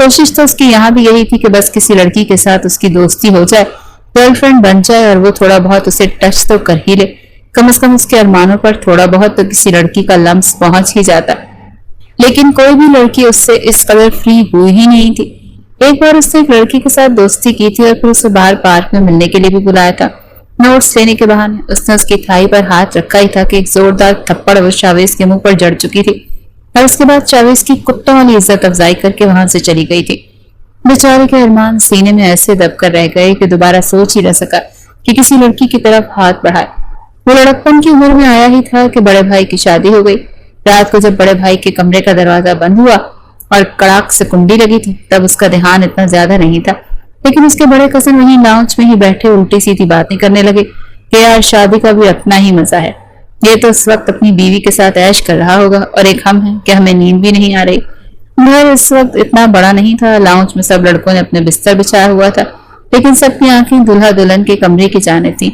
کوشش تو اس کی یہاں بھی یہی تھی کہ بس کسی لڑکی کے ساتھ اس کی دوستی ہو جائے، گرل فرینڈ بن جائے، اور وہ تھوڑا بہت اسے ٹچ تو کر ہی لے، کم از کم اس کے ارمانوں پر تھوڑا بہت تو کسی لڑکی کا لمس پہنچ ہی جاتا۔ لیکن کوئی بھی لڑکی اس سے اس قدر فری ہوئی ہی نہیں تھی۔ ایک بار اس نے ایک لڑکی کے ساتھ دوستی کی تھی اور پھر اسے باہر پارک میں ملنے کے لیے بھی بلایا تھا، نوٹس لینے کے بہانے۔ اس نے اس کی تھائی پر ہاتھ رکھا ہی تھا کہ ایک زوردار تھپڑ وہ شاویز کے منہ پر جڑ چکی تھی، اور اس کے بعد شاویز کی کتوں والی عزت افزائی کر کے وہاں سے چلی گئی تھی۔ بیچارے کے ارمان سینے میں ایسے دب کر رہ گئے کہ دوبارہ سوچ ہی نہ سکا کہ کسی لڑکی کی طرف ہاتھ بڑھائے۔ وہ لڑکپن کی عمر میں آیا ہی تھا کہ بڑے بھائی کی شادی ہو گئی۔ رات کو جب بڑے بھائی کے کمرے کا دروازہ بند ہوا اور کڑاک سے کنڈی لگی تھی، تب اس کا دھیان اتنا زیادہ نہیں تھا، لیکن اس کے بڑے کزن وہیں لاؤنج میں ہی بیٹھے الٹی سیدھی باتیں کرنے لگے کہ یار شادی کا بھی اپنا ہی مزہ ہے، یہ تو اس وقت اپنی بیوی کے ساتھ عیش کر رہا ہوگا، اور ایک ہم ہیں کہ ہمیں نیند بھی نہیں آ رہی۔ گھر اس وقت اتنا بڑا نہیں تھا، لاؤنج میں سب لڑکوں نے اپنے بستر بچھایا ہوا تھا، لیکن سب کی آنکھیں دلہا دلہن کے کمرے کی جانب تھیں۔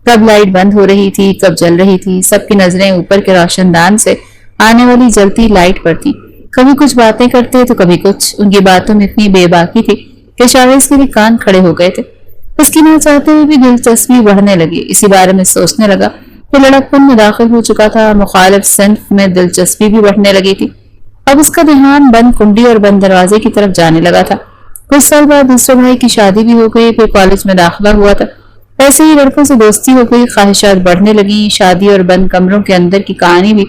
کب لائٹ بند ہو رہی تھی، کب جل رہی تھی، سب کی نظریں اوپر کے روشن دان سے آنے والی جلتی لائٹ پر تھی۔ کبھی کچھ باتیں کرتے تو کبھی کچھ، ان کی باتوں میں اتنی بے باکی تھی کہ شاویز کے بھی کان کھڑے ہو گئے تھے۔ اس کی نہ چاہتے ہوئے بھی دلچسپی بڑھنے لگی، اسی بارے میں سوچنے لگا کہ لڑکپن میں داخل ہو چکا تھا، مخالف صنف میں دلچسپی بھی بڑھنے لگی تھی۔ اب اس کا دھیان بند کنڈی اور بند دروازے کی طرف جانے لگا تھا۔ کچھ سال بعد دوسرے بھائی کی شادی بھی ہو گئی، پھر کالج میں داخلہ ہوا تھا۔ ایسے ہی لڑکوں سے دوستی ہو گئی، خواہشات بڑھنے لگیں، شادی اور بند کمروں کے اندر کی کہانی بھی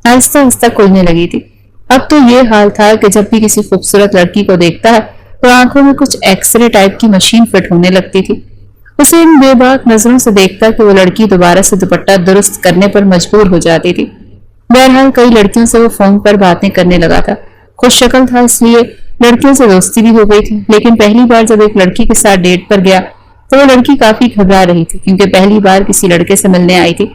آہستہ آہستہ کھلنے لگی تھی۔ اب تو یہ حال تھا کہ جب بھی کسی خوبصورت لڑکی کو دیکھتا ہے تو آنکھوں میں کچھ ایکس رے ٹائپ کی مشین فٹ ہونے لگتی تھی۔ اسے ان بے باک نظروں سے دیکھتا کہ وہ لڑکی دوبارہ سے دوپٹہ درست کرنے پر مجبور ہو جاتی تھی۔ بہرحال کئی لڑکیوں سے وہ فون پر باتیں کرنے لگا تھا، خوش شکل تھا اس لیے لڑکیوں سے دوستی بھی ہو گئی تھی۔ لیکن پہلی بار جب ایک لڑکی کے ساتھ ڈیٹ پر گیا تو وہ لڑکی کافی گھبرا رہی تھی، کیونکہ پہلی بار کسی لڑکے سے ملنے آئی تھی۔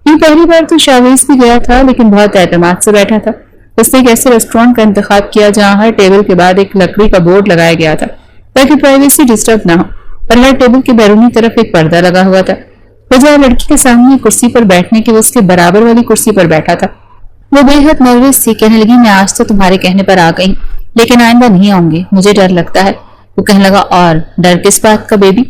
یہ پہلی بار تو شاویز بھی گیا تھا، لیکن بہت اعتماد سے بیٹھا تھا۔ اس نے ایک ایسے ریسٹورینٹ کا انتخاب کیا جہاں ہر ٹیبل کے بعد ایک لکڑی کا بورڈ لگایا گیا تھا تاکہ پرائیویسی ڈسٹرب نہ ہو، اور ہر ٹیبل کے بیرونی طرف ایک پردہ لگا ہوا تھا۔ بجائے لڑکی کے سامنے کرسی پر بیٹھنے کے وہ اس کے برابر والی کرسی پر بیٹھا تھا۔ وہ بے حد نروس تھی، کہنے لگی میں آج تو تمہارے کہنے پر آ گئی، لیکن آئندہ نہیں آؤں گی، مجھے ڈر لگتا ہے۔ وہ کہنے لگا اور ڈر کس بات کا بیبی،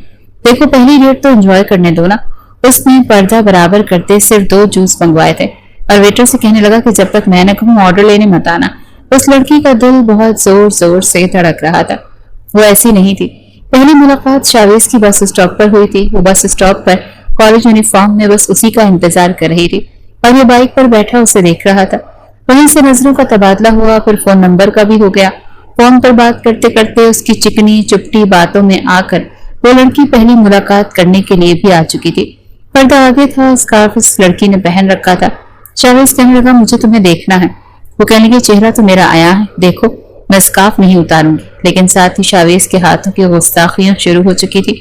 دیکھو پہلی ڈیٹ تو انجوائے کرنے دو نا۔ اس نے پردہ برابر کرتے صرف 2 جوس منگوائے تھے اور ویٹر سے کہنے لگا کہ جب تک میں نہ کہوں آرڈر لینے مت آنا۔ اس لڑکی کا دل بہت زور زور سے دھڑک رہا تھا۔ وہ ایسی نہیں تھی۔ پہلی ملاقات شاویز کی بس اسٹاپ پر ہوئی تھی۔ وہ بس اسٹاپ پر کالج یونیفارم میں بس اسی کا انتظار کر رہی تھی اور یہ بائک پر بیٹھا اسے دیکھ رہا تھا۔ وہیں سے نظروں کا تبادلہ ہوا، پھر فون نمبر کا بھی ہو گیا۔ فون پر بات کرتے کرتے اس کی چکنی چپٹی باتوں میں آ کر وہ لڑکی پہلی ملاقات کرنے کے لیے بھی آ چکی تھی۔ پردہ آگے تھا، اسکارف اس لڑکی نے پہن رکھا تھا۔ شاویز کہنے لگا مجھے تمہیں دیکھنا ہے۔ وہ کہنے لگی چہرہ تو میرا آیا ہے، دیکھو میں اسکارف نہیں اتاروں گی، لیکن ساتھ ہی شاویز کے ہاتھوں کی گستاخیاں شروع ہو چکی تھی۔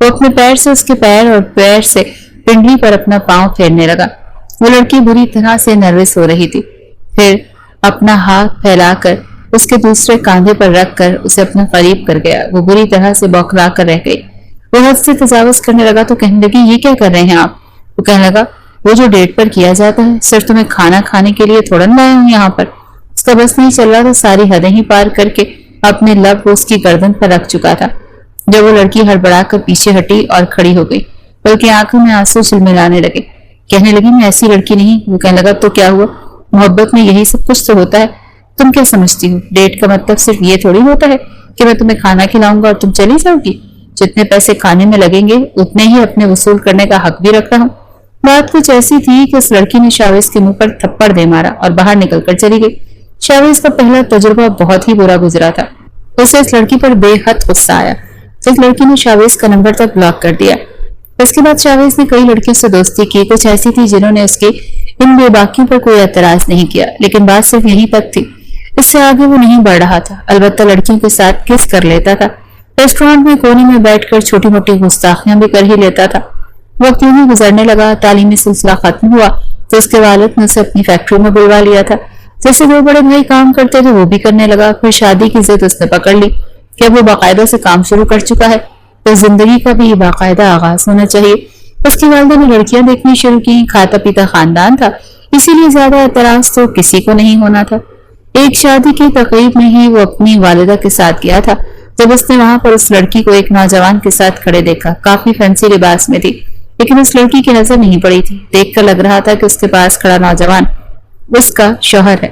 وہ اپنے پیر سے اس کے پیر اور پیر سے پنڈلی پر اپنا پاؤں پھیرنے لگا۔ وہ لڑکی بری طرح سے نروس ہو رہی تھی۔ پھر اپنا ہاتھ پھیلا کر اس کے دوسرے کاندھے پر رکھ کر اسے اپنا قریب کر گیا۔ وہ بری طرح سے بوکھلا کر رہ گئی۔ وہ حد سے تجاوز کرنے لگا تو کہنے لگی یہ کیا کر رہے ہیں آپ؟ وہ کہنے لگا وہ جو ڈیٹ پر کیا جاتا ہے، صرف تمہیں کھانا کھانے کے لیے تھوڑا نہ آیا ہوں یہاں پر۔ اس کا بس نہیں چل رہا تھا، ساری حدیں ہی پار کر کے اپنے لب اس کی گردن پر رکھ چکا تھا۔ جب وہ لڑکی ہڑبڑا کر پیچھے ہٹی اور کھڑی ہو گئی، بلکہ آنکھوں میں آنسو چلملانے لگے۔ کہنے لگی میں ایسی لڑکی نہیں۔ وہ کہنے لگا تو کیا ہوا، محبت میں یہی سب کچھ تو ہوتا ہے، تم کیا سمجھتی ہو؟ ڈیٹ کا مطلب صرف یہ تھوڑی ہوتا ہے کہ میں تمہیں کھانا کھلاؤں گا اور تم چلی جاؤ گی۔ جتنے پیسے کھانے میں لگیں گے اتنے ہی اپنے وصول کرنے کا حق بھی رکھتا ہوں۔ بات کچھ ایسی تھی کہ اس لڑکی نے شاویز کے منہ پر تھپڑ دے مارا اور باہر نکل کر چلی گئی۔ شاویز کا پہلا تجربہ بہت ہی برا گزرا تھا۔ اسے اس لڑکی پر بے حد غصہ آیا۔ اس لڑکی نے شاویز کا نمبر تک بلاک کر دیا۔ اس کے بعد شاویز نے کئی لڑکیوں سے دوستی کی، کچھ ایسی تھی جنہوں نے اس کی ان بے باکیوں پر کوئی اعتراض نہیں کیا، لیکن بات صرف یہیں تک تھی، اس سے آگے وہ نہیں بڑھ رہا تھا۔ البتہ لڑکیوں کے ساتھ کس کر لیتا تھا، ریسٹورینٹ میں کونے میں بیٹھ کر چھوٹی موٹی گستاخیاں بھی کر ہی لیتا تھا۔ وقت یوں ہی گزرنے لگا، تعلیمی سلسلہ ختم ہوا تو اس کے والد نے اسے اپنی فیکٹری میں بلوا لیا تھا۔ جیسے 2 بڑے بھائی کام کرتے تھے وہ بھی کرنے لگا۔ پھر شادی کی ضد اس نے پکڑ لی کہ اب وہ باقاعدہ سے کام شروع کر چکا ہے تو زندگی کا بھی باقاعدہ آغاز ہونا چاہیے۔ اس کی والدہ نے لڑکیاں دیکھنی شروع کی، کھاتا پیتا خاندان تھا، اسی لیے زیادہ اعتراض تو کسی کو نہیں ہونا تھا۔ ایک شادی کی تقریب میں ہی وہ اپنی والدہ کے ساتھ گیا تھا جب اس نے وہاں پر اس لڑکی کو ایک نوجوان کے ساتھ کھڑے دیکھا. کافی فینسی لباس میں تھی لیکن اس لڑکی کی نظر نہیں پڑی تھی. دیکھ کر لگ رہا تھا کہ اس کے پاس کھڑا نوجوان اس کا شوہر ہے.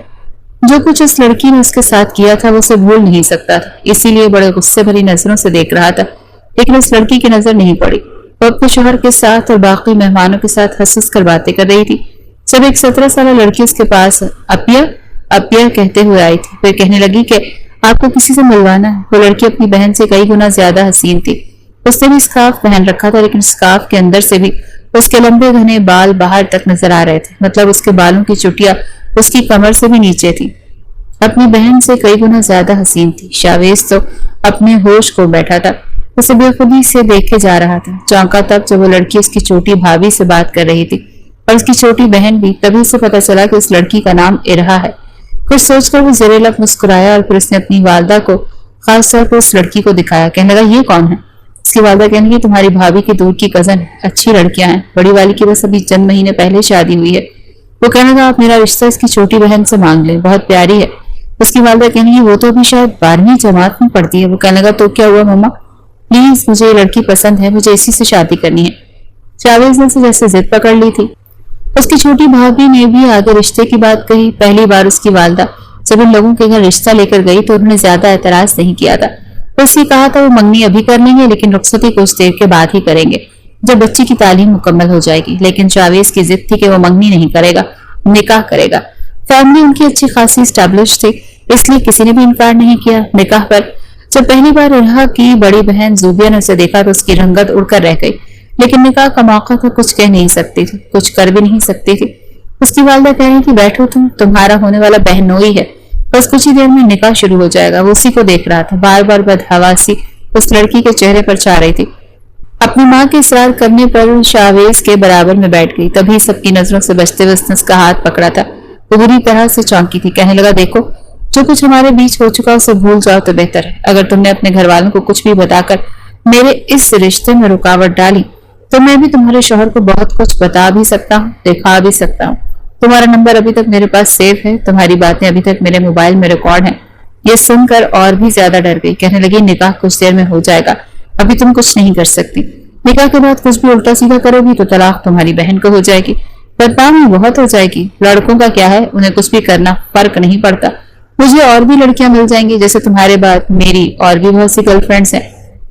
جو کچھ اس لڑکی نے اس کے ساتھ کیا تھا وہ اسے بھول نہیں سکتا تھا, اسی لیے بڑے غصے بھری نظروں سے دیکھ رہا تھا. لیکن اس لڑکی کی نظر نہیں پڑی. وہ اپنے شوہر کے ساتھ اور باقی مہمانوں کے ساتھ ہنس ہنس کر باتیں کر رہی تھی. جب ایک 17 سالہ لڑکی اس کے پاس اپیا کہتے ہوئے آئی تھی, پھر کہنے لگی کہ آپ کو کسی سے ملوانا ہے. وہ لڑکی اپنی بہن سے کئی گنا زیادہ حسین تھی. اس نے بھی اسکارف پہن رکھا تھا لیکن اسکارف کے اندر سے بھی اس کے لمبے گھنے بال باہر تک نظر آ رہے تھے. مطلب اس کے بالوں کی چٹیاں اس کی کمر سے بھی نیچے تھی. اپنی بہن سے کئی گنا زیادہ حسین تھی. شاویز تو اپنے ہوش کو بیٹھا تھا, اسے بے خودی سے دیکھے جا رہا تھا. چونکا تک جب وہ لڑکی اس کی چھوٹی بھابھی سے بات کر رہی تھی اور اس کی چھوٹی بہن بھی. تبھی سے پتا چلا کہ اس لڑکی کا نام ارہا ہے. کچھ سوچ کر وہ زیر لب مسکرایا اور پھر اس نے اپنی والدہ کو خاص طور پر اس لڑکی کو دکھایا. کہنے لگا یہ کون ہے؟ اس کی والدہ کہنے لگی تمہاری بھابھی کی دور کی کزن ہے. اچھی لڑکیاں ہیں, بڑی والی کی بس ابھی چند مہینے پہلے شادی ہوئی ہے. وہ کہنے لگا آپ میرا رشتہ اس کی چھوٹی بہن سے مانگ لیں, بہت پیاری ہے. اس کی والدہ کہنے لگی وہ تو ابھی شاید 12ویں جماعت میں پڑھتی ہے. وہ کہنے لگا تو کیا ہوا مما, پلیز مجھے یہ لڑکی پسند ہے, مجھے اسی سے شادی کرنی ہے. شاویز نے جیسے ضد پکڑ لی تھی. اس کی چھوٹی بھابھی نے بھی آگے رشتے کی بات کہی. پہلی بار اس کی والدہ جب ان لوگوں کے گھر رشتہ لے کر گئی تو انہوں نے زیادہ اعتراض نہیں کیا تھا. اس نے کہا تھا وہ منگنی ابھی کر لیں گے لیکن رخصتی کچھ دیر کے بعد ہی کریں گے جب بچی کی تعلیم مکمل ہو جائے گی. لیکن شاویز کی ضد تھی کہ وہ منگنی نہیں کرے گا, نکاح کرے گا. فیملی ان کی اچھی خاصی اسٹیبلش تھی, اس لیے کسی نے بھی انکار نہیں کیا. نکاح پر جب پہلی بار ارہا کی بڑی بہن زوبیا نے اسے دیکھا تو اس کی رنگت اڑ کر رہ گئی. لیکن نکاح کا موقع تھا, کچھ کہہ نہیں سکتی تھی, کچھ کر بھی نہیں سکتی تھی. اس کی والدہ کہہ رہی تھی بیٹھو تمہارا ہونے والا بہنوئی ہے, بس کچھ ہی دیر میں نکاح شروع ہو جائے گا. وہ اسی کو دیکھ رہا تھا. بار بار بدحواسی اس لڑکی کے چہرے پر چھا رہی تھی. اپنی ماں کے اصرار کرنے پر شاویز کے برابر میں بیٹھ گئی. تبھی سب کی نظروں سے بچتے ہوئے اس کا ہاتھ پکڑا تھا. وہ بری طرح سے چونکی تھی. کہنے لگا دیکھو جو کچھ ہمارے بیچ ہو چکا اسے بھول جاؤ تو بہتر ہے. اگر تم نے اپنے گھر والوں کو کچھ بھی بتا کر میرے اس رشتے میں رکاوٹ ڈالی تو میں بھی تمہارے شوہر کو بہت کچھ بتا بھی سکتا ہوں, دکھا بھی سکتا ہوں. تمہارا نمبر ابھی تک میرے پاس سیو ہے, تمہاری باتیں ابھی تک میرے موبائل میں ریکارڈ ہیں. یہ سن کر اور بھی زیادہ ڈر گئی. کہنے لگی نکاح کچھ دیر میں ہو جائے گا, ابھی تم کچھ نہیں کر سکتی. نکاح کے بعد کچھ بھی الٹا سیدھا کرو گی تو طلاق تمہاری بہن کو ہو جائے گی, بدنامی بہت ہو جائے گی. لڑکوں کا کیا ہے, انہیں کچھ بھی کرنا فرق نہیں پڑتا. مجھے اور بھی لڑکیاں مل جائیں گی جیسے تمہارے بعد میری اور بھی بہت سی گرل فرینڈز ہیں,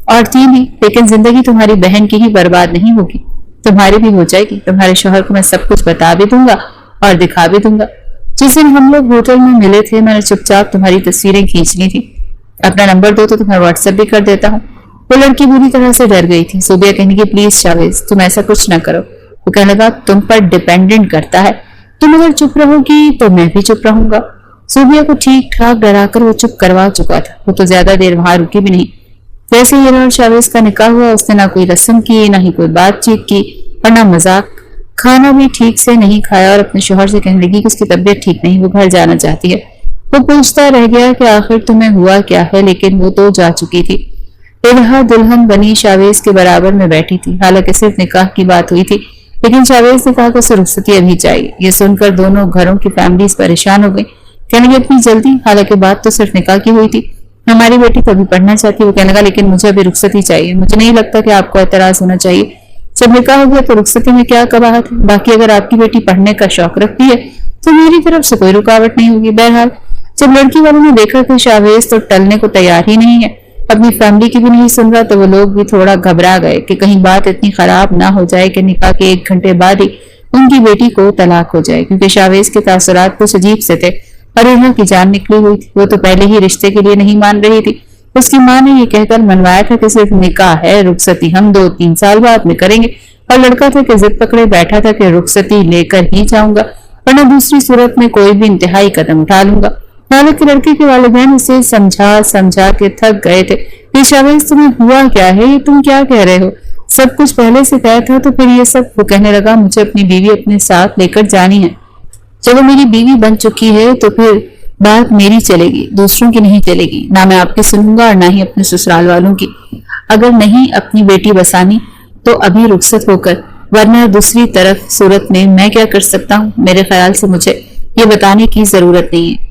اور تھی بھی, لیکن زندگی تمہاری بہن کی ہی برباد نہیں ہوگی, تمہاری بھی ہو جائے گی. تمہارے شوہر کو میں سب کچھ بتا بھی دوں گا اور دکھا بھی دوں گا. جس دن ہم لوگ ہوٹل میں ملے تھے میں نے چپ چاپ تمہاری تصویریں کھینچنی تھی. اپنا نمبر دو تو تمہیں واٹس ایپ بھی کر دیتا ہوں. وہ لڑکی بری طرح سے ڈر گئی تھی. زوبیا کہنے کی پلیز شاویز تم ایسا کچھ نہ کرو. وہ کہنے لگا تم پر ڈیپینڈنٹ کرتا ہے, تم اگر چپ رہو گی تو میں بھی چپ رہوں گا. زوبیا کو ٹھیک ٹھاک ڈرا کر وہ چپ کروا چکا تھا. وہ تو زیادہ دیر وہاں رکی بھی نہیں. جیسے ہی اور شاویز کا نکاح ہوا اس نے نہ کوئی رسم کی, نہ ہی کوئی بات چیت کی, اور نہ مذاق. کھانا بھی ٹھیک سے نہیں کھایا اور اپنے شوہر سے کہنے لگی کہ اس کی طبیعت ٹھیک نہیں, وہ گھر جانا چاہتی ہے. وہ پوچھتا رہ گیا کہ آخر تمہیں ہوا کیا ہے, لیکن وہ تو جا چکی تھی. ارہا دلہن بنی شاویز کے برابر میں بیٹھی تھی. حالانکہ صرف نکاح کی بات ہوئی تھی لیکن شاویز نے کہا کہ اسے رخصتی ابھی چاہیے. یہ سن کر دونوں گھروں کی فیملیز پریشان ہو گئی. کہنے لگے اتنی جلدی, حالانکہ بات تو صرف نکاح کی ہوئی تھی. ہماری بیٹی تو ابھی پڑھنا چاہتی ہے. وہ کہنے لگا لیکن مجھے ابھی رخصتی چاہیے. مجھے نہیں لگتا کہ آپ کو اعتراض ہونا چاہیے. جب نکاح ہو گیا تو رخصتی میں کیا قباحت ہے. باقی اگر آپ کی بیٹی پڑھنے کا شوق رکھتی ہے تو میری طرف سے کوئی رکاوٹ نہیں ہوگی. بہرحال جب لڑکی والوں نے دیکھا کہ شاویز تو ٹلنے کو تیار ہی نہیں ہے, اپنی فیملی کی بھی نہیں سن رہا, تو وہ لوگ بھی تھوڑا گھبرا گئے کہ کہیں بات اتنی خراب نہ ہو جائے کہ نکاح کے 1 گھنٹے بعد ہی ان کی بیٹی کو طلاق ہو جائے. کیونکہ شاویز کے تاثرات کچھ عجیب سے تھے اور ارہا کی جان نکلی ہوئی تھی. وہ تو پہلے ہی رشتے کے لیے نہیں مان رہی تھی. اس کی ماں نے یہ کہہ کر منوایا تھا کہ صرف نکاح ہے, رخصتی ہم 2-3 سال بعد میں کریں گے. اور لڑکا تھا کہ ضد پکڑے بیٹھا تھا کہ رخصتی لے کر ہی جاؤں گا, ورنہ دوسری صورت میں کوئی بھی انتہائی قدم اٹھا لوں گا. حالانکہ لڑکے کے والدین اسے سمجھا کے تھک گئے تھے. یہ شاویز تمہیں ہوا کیا ہے, یہ تم کیا کہہ رہے ہو, سب کچھ پہلے سے طے تھا تو پھر یہ سب. وہ کہنے لگا مجھے اپنی بیوی اپنے ساتھ لے کر جانی ہے. جب وہ میری بیوی بن چکی ہے تو پھر بات میری چلے گی, دوسروں کی نہیں چلے گی. نہ میں آپ کی سنوں گا اور نہ ہی اپنے سسرال والوں کی. اگر نہیں اپنی بیٹی بسانی تو ابھی رخصت ہو کر, ورنہ دوسری طرف صورت میں کیا کر سکتا ہوں. میرے خیال سے مجھے یہ بتانے کی ضرورت نہیں ہے.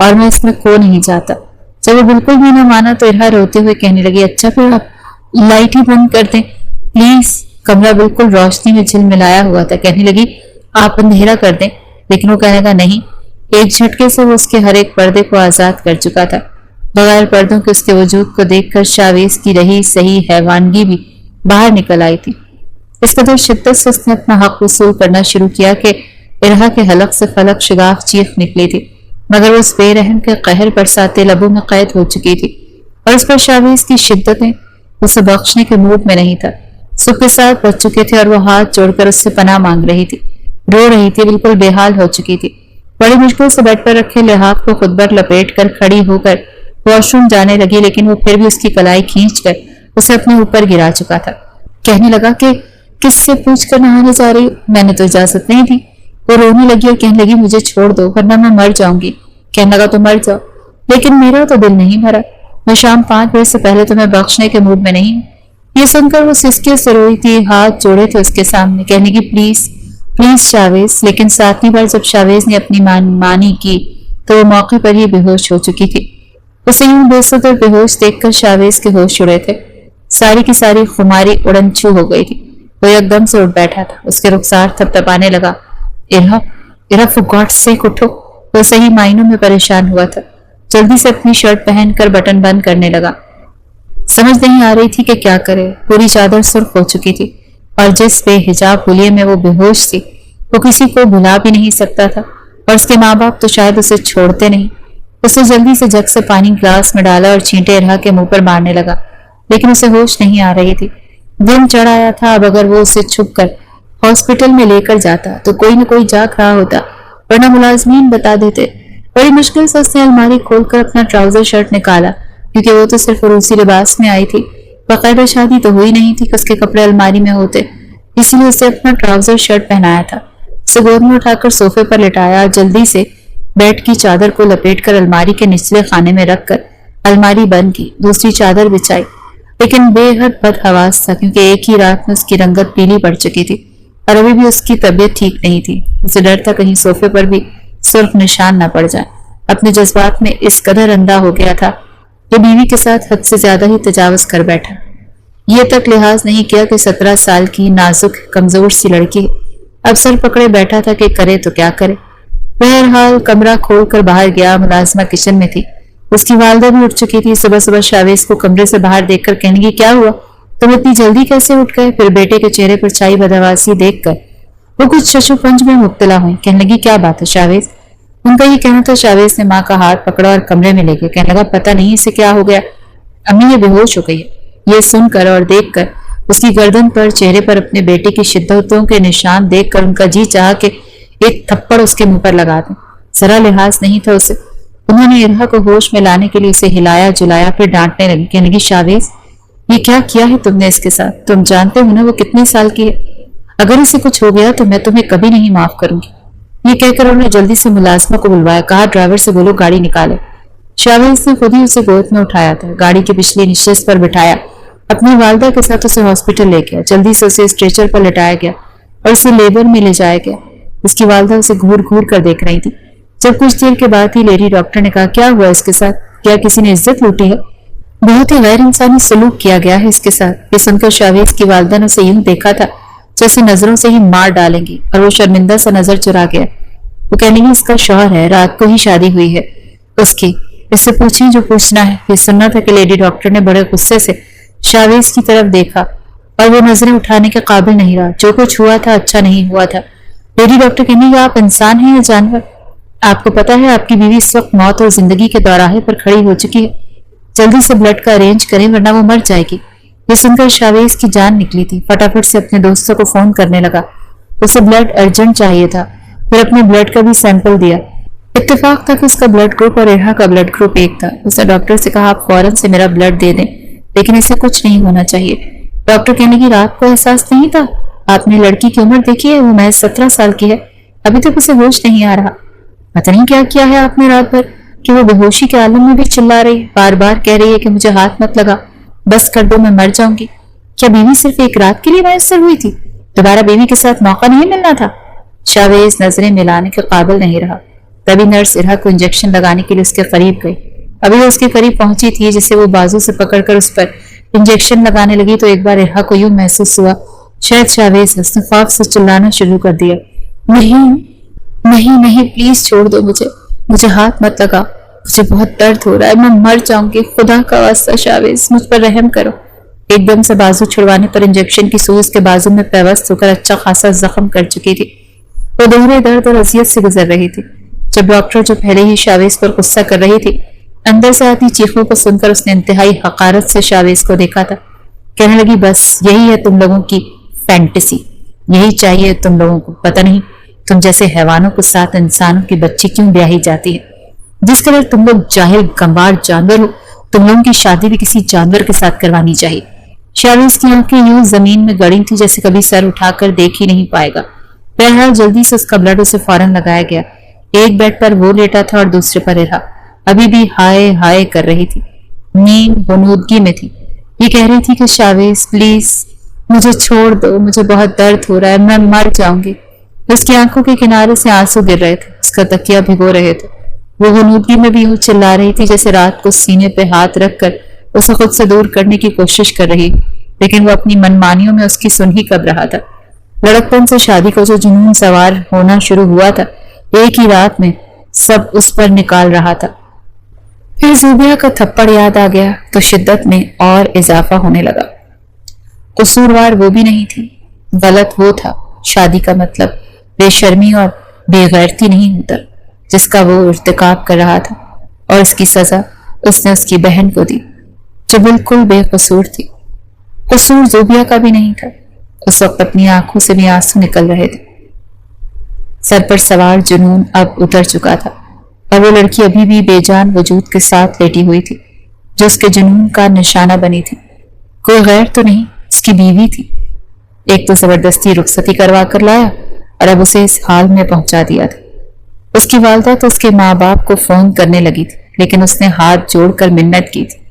اور میں اس میں کھو نہیں چاہتا۔ جب وہ بالکل بھی نہ مانا تو ارہا روتے ہوئے کہنے لگی اچھا پھر آپ لائٹ ہی بند کر دیں پلیز۔ کمرہ بالکل روشنی میں جھلملایا ہوا تھا۔ کہنے لگی آپ اندھیرا کر دیں، لیکن وہ کہنے لگا نہیں۔ ایک جھٹکے سے وہ اس کے ہر ایک پردے کو آزاد کر چکا تھا۔ بغیر پردوں کے اس کے وجود کو دیکھ کر شاویز کی رہی صحیح حیوانگی بھی باہر نکل آئی تھی۔ اس قدر شدت سے اس نے اپنا حق وصول کرنا شروع کیا کہ ارہا کے حلق سے فلک شگاف چیخ نکلی تھی، مگر وہ اس بے رحم کے قہر برساتے لبوں میں قید ہو چکی تھی، اور اس پر شاویز کی شدتیں اسے بخشنے کے موڈ میں نہیں تھا۔ صبح کے 7 بج چکے تھے اور وہ ہاتھ جوڑ کر اس سے پناہ مانگ رہی تھی، رو رہی تھی، بالکل بے حال ہو چکی تھی۔ بڑی مشکل سے بیڈ پر رکھے لحاف کو خود پر لپیٹ کر کھڑی ہو کر واش روم جانے لگی، لیکن وہ پھر بھی اس کی کلائی کھینچ کر اسے اپنے اوپر گرا چکا تھا۔ کہنے لگا کہ کس سے پوچھ کر نہانے جا رہی ہو، میں نے تو اجازت نہیں دی۔ وہ رونے لگی اور کہنے لگی مجھے چھوڑ دو ورنہ میں مر جاؤں گی۔ کہنے لگا تو مر جاؤ، لیکن میرا تو دل نہیں بھرا، میں شام 5 بجے سے پہلے تمہیں بخشنے کے موڈ میں نہیں ہوں۔ یہ سن کر وہ سسکیے سے روئی تھی، ہاتھ جوڑے تھے اس کے سامنے، کہنے لگی پلیز پلیز شاویز۔ لیکن 7ویں بار جب شاویز نے اپنی مانی کی تو وہ موقع پر ہی بے ہوش ہو چکی تھی۔ اسے یوں بے سود اور بے ہوش دیکھ کر شاویز کے ہوش اڑے تھے، ساری کی ساری خماری اڑن چھو ہو گئی تھی۔ وہ ایک دم سے اٹھ بیٹھا تھا، اس کے رخسار تھپتھپانے لگا۔ ارہا ارہا فور گاڈ سیک اٹھو۔ وہ صحیح معنوں میں پریشان ہوا تھا، جلدی سے اپنی شرٹ پہن کر بٹن بند کرنے لگا۔ سمجھ نہیں آ رہی تھی کہ کیا کرے، پوری چادر سرخ ہو چکی تھی، اور جس بے حجاب حلیے میں وہ بے ہوش تھی وہ کسی کو بھلا بھی نہیں سکتا تھا، اور اس کے ماں باپ تو شاید اسے چھوڑتے نہیں۔ اسے جلدی سے جگ سے پانی گلاس میں ڈالا اور چھینٹے ارہا کے منہ پر مارنے لگا، لیکن اسے ہوش نہیں آ رہی تھی۔ دن چڑھ آیا تھا، اب اگر وہ اسے چھپ کر ہاسپٹل میں لے کر جاتا تو کوئی نہ کوئی جاگ رہا ہوتا، ورنہ ملازمین بتا دیتے۔ بڑی مشکل سے اس نے الماری کھول کر اپنا ٹراؤزر شرٹ نکالا، کیونکہ وہ تو صرف عروسی لباس میں آئی تھی، باقاعدہ شادی تو ہوئی نہیں تھی کہ اس کے کپڑے الماری میں ہوتے، اسی لیے اسے اپنا ٹراؤزر شرٹ پہنایا تھا۔ اسے گود میں اٹھا کر صوفے پر لٹایا اور جلدی سے بیڈ کی چادر کو لپیٹ کر الماری کے نچلے خانے میں رکھ کر الماری بند کی، دوسری چادر بچھائی، لیکن بے حد بد حواس تھا کیونکہ ایک ہی رات میں اس کی رنگت پیلی پڑ چکی تھی اور ابھی بھی اس کی طبیعت ٹھیک نہیں تھی۔ اسے ڈر تھا کہیں صوفے پر بھی سرخ نشان نہ پڑ جائے۔ اپنے جذبات میں اس قدر اندھا ہو گیا تھا کہ بیوی کے ساتھ حد سے زیادہ ہی تجاوز کر بیٹھا۔ یہ تک لحاظ نہیں کیا کہ 17 سال کی نازک کمزور سی لڑکی اب سر پکڑے بیٹھا تھا کہ کرے تو کیا کرے۔ بہرحال کمرہ کھول کر باہر گیا، ملازمہ کچن میں تھی، اس کی والدہ بھی اٹھ چکی تھی۔ صبح صبح شاویز کو کمرے سے باہر دیکھ کر کہنے لگی کیا ہوا، تم اتنی جلدی کیسے اٹھ گئے؟ پھر بیٹے کے چہرے پر چھائی بدحواسی دیکھ کر وہ کچھ ششو پنج میں مبتلا ہوئی، کہنے لگی کیا بات ہے شاویز؟ ان کا یہ کہنا تھا۔ شاویز نے ماں کا ہاتھ پکڑا اور کمرے میں لے گیا، کہنے لگا پتہ نہیں اسے کیا ہو گیا، امی یہ بے ہوش ہو گئی ہے۔ یہ سن کر اور دیکھ کر اس کی گردن پر چہرے پر اپنے بیٹے کی شدتوں کے نشان دیکھ کر ان کا جی چاہا کہ ایک تھپڑ اس کے منہ پر لگا دیں۔ ذرا لحاظ نہیں تھا اسے۔ انہوں نے ارہا کو ہوش میں لانے کے لیے اسے ہلایا جلایا، پھر ڈانٹنے لگی، کہنے لگی شاویز یہ کیا کیا ہے تم نے اس کے ساتھ؟ تم جانتے ہو نا وہ کتنے سال کی ہے، اگر اسے کچھ ہو گیا تو میں تمہیں کبھی نہیں معاف کروں گی۔ یہ کہہ کر انہوں نے جلدی سے ملازمہ کو بلوایا، کہا ڈرائیور سے بولو گاڑی نکالے۔ شاویز نے خود ہی اسے گود میں اٹھایا تھا، گاڑی کی پچھلی نشست پر بٹھایا، اپنی والدہ کے ساتھ اسے ہاسپٹل لے گیا۔ جلدی سے اسے اسٹریچر پر لٹایا گیا اور اسے لیبر میں لے جایا گیا۔ اس کی والدہ اسے گھور گھور کر دیکھ رہی تھی۔ جب کچھ دیر کے بعد ہی لیڈی ڈاکٹر نے کہا کیا ہوا اس کے ساتھ، کیا کسی نے عزت لوٹی ہے؟ بہت ہی غیر انسانی سلوک کیا گیا ہے اس کے ساتھ۔ یہ سن کر شاویز کی والدہ نے اسے یوں دیکھا تھا جیسے نظروں سے ہی مار ڈالیں گی، اور وہ شرمندہ سا نظر چرا گیا۔ وہ کہنے لگی اس کا شوہر ہے، رات کو ہی شادی ہوئی ہے اس کی، اس سے پوچھیں جو پوچھنا ہے۔ یہ سننا تھا کہ لیڈی ڈاکٹر نے بڑے غصے سے شاویز کی طرف دیکھا اور وہ نظریں اٹھانے کے قابل نہیں رہا۔ جو کچھ ہوا تھا اچھا نہیں ہوا تھا۔ لیڈی ڈاکٹر کہنے لگی آپ انسان ہیں یا جانور؟ آپ کو پتا ہے آپ کی بیوی اس وقت موت اور زندگی کے دوراہے پر کھڑی ہو چکی ہے، جلدی سے بلڈ کا ارینج کریں ورنہ وہ مر جائے گی۔ یہ سن کر شاویز کی جان نکلی تھی، فٹافٹ سے اپنے دوستوں کو فون کرنے لگا۔ اسے بلڈ ارجنٹ چاہیے تھا، پھر اپنے بلڈ کا بھی سیمپل دیا۔ اتفاق تھا کہ اس کا بلڈ گروپ اور ارہا کا بلڈ گروپ ایک تھا۔ اس نے ڈاکٹر سے کہا آپ فوراً سے میرا بلڈ دے دیں، لیکن اسے کچھ نہیں ہونا چاہیے۔ ڈاکٹر کہنے کی رات کو احساس نہیں تھا؟ آپ نے لڑکی کی عمر دیکھی ہے، وہ محض 17 سال کی ہے، ابھی تک اسے ہوش نہیں آ رہا۔ پتہ نہیں کیا کیا ہے آپ نے رات بھر کہ وہ بے ہوشی کے عالم میں بھی چلا رہی ہے، بار بار کہہ رہی ہے کہ مجھے ہاتھ مت لگا، بس کر دو میں مر جاؤں گی۔ کیا بیوی صرف ایک رات کے لیے میسر ہوئی تھی؟ دوبارہ بیوی کے ساتھ موقع نہیں ملنا تھا؟ شاویز نظریں ملانے کے قابل نہیں رہا۔ تبھی نرس ارحا کو انجیکشن لگانے کے لیے اس کے قریب گئی۔ ابھی وہ اس کے قریب پہنچی تھی جسے وہ بازو سے پکڑ کر اس پر انجیکشن لگانے لگی تو ایک بار ارحا کو یوں محسوس ہوا شاید شاویز اس نے خوف سے چلانا شروع کر دیا، نہیں نہیں نہیں، پلیز چھوڑ دو مجھے ہاتھ مت لگا، مجھے بہت درد ہو رہا ہے، میں مر جاؤں گی، خدا کا واسطہ شاویز مجھ پر رحم کرو۔ ایک دم سے بازو چھڑوانے پر انجیکشن کی سوئی اس کے بازو میں پیوست ہو کر اچھا خاصا زخم کر چکی تھی۔ وہ دوہرے درد اور اذیت سے گزر رہی تھی۔ جب ڈاکٹر جو پہلے ہی شاویز پر غصہ کر رہی تھی، اندر سے آتی چیخوں کو سن کر اس نے انتہائی حقارت سے شاویز کو دیکھا تھا۔ کہنے لگی بس یہی ہے تم لوگوں کی فینٹیسی، یہی چاہیے تم لوگوں کو، پتہ نہیں تم جیسے حیوانوں کے ساتھ انسانوں کی بچی کیوں بیاہی جاتی ہے، جس قدر تم لوگ جاہل گنوار جانور ہو، تم لوگوں کی شادی بھی کسی جانور کے ساتھ کروانی چاہیے۔ شاویز کی آنکھیں یوں زمین میں گڑی تھی جیسے کبھی سر اٹھا کر دیکھ ہی نہیں پائے گا۔ بہرحال جلدی سے اس کا بلڈ اسے فوراً لگایا گیا۔ ایک بیڈ پر وہ لیٹا تھا اور دوسرے پر ارحا ابھی بھی ہائے ہائے کر رہی تھی، نیند غنودگی میں تھی۔ یہ کہہ رہی تھی کہ شاویز پلیز مجھے چھوڑ دو، مجھے بہت درد ہو رہا ہے، میں مر جاؤں گی۔ اس کی آنکھوں کے کنارے سے آنسو گر رہے تھے، اس کا تکیہ بھگو رہے تھے۔ وہ غنودگی میں بھی یوں چلا رہی تھی جیسے رات کو سینے پہ ہاتھ رکھ کر اسے خود سے دور کرنے کی کوشش کر رہی، لیکن وہ اپنی منمانیوں میں اس کی سن ہی کب رہا تھا۔ لڑکپن سے شادی کو جو جنون سوار ہونا شروع ہوا تھا، ایک ہی رات میں سب اس پر نکال رہا تھا۔ پھر زوبیہ کا تھپڑ یاد آ گیا تو شدت میں اور اضافہ ہونے لگا۔ قصوروار وہ بھی نہیں تھی، غلط وہ تھا۔ شادی کا مطلب بے شرمی اور بے غیرتی نہیں ہوتا جس کا وہ ارتکاب کر رہا تھا، اور اس کی سزا اس نے اس کی بہن کو دی جو بالکل بے قصور تھی۔ قصور زوبیہ کا بھی نہیں تھا۔ اس وقت اپنی آنکھوں سے بھی آنسو نکل رہے تھے۔ سر پر سوار جنون اب اتر چکا تھا اور وہ لڑکی ابھی بھی بے جان وجود کے ساتھ لیٹی ہوئی تھی جو اس کے جنون کا نشانہ بنی تھی۔ کوئی غیر تو نہیں، اس کی بیوی تھی۔ ایک تو زبردستی رخصتی کروا کر لایا اور اب اسے اس حال میں پہنچا دیا تھا۔ اس کی والدہ تو اس کے ماں باپ کو فون کرنے لگی تھی، لیکن اس نے ہاتھ جوڑ کر منت کی تھی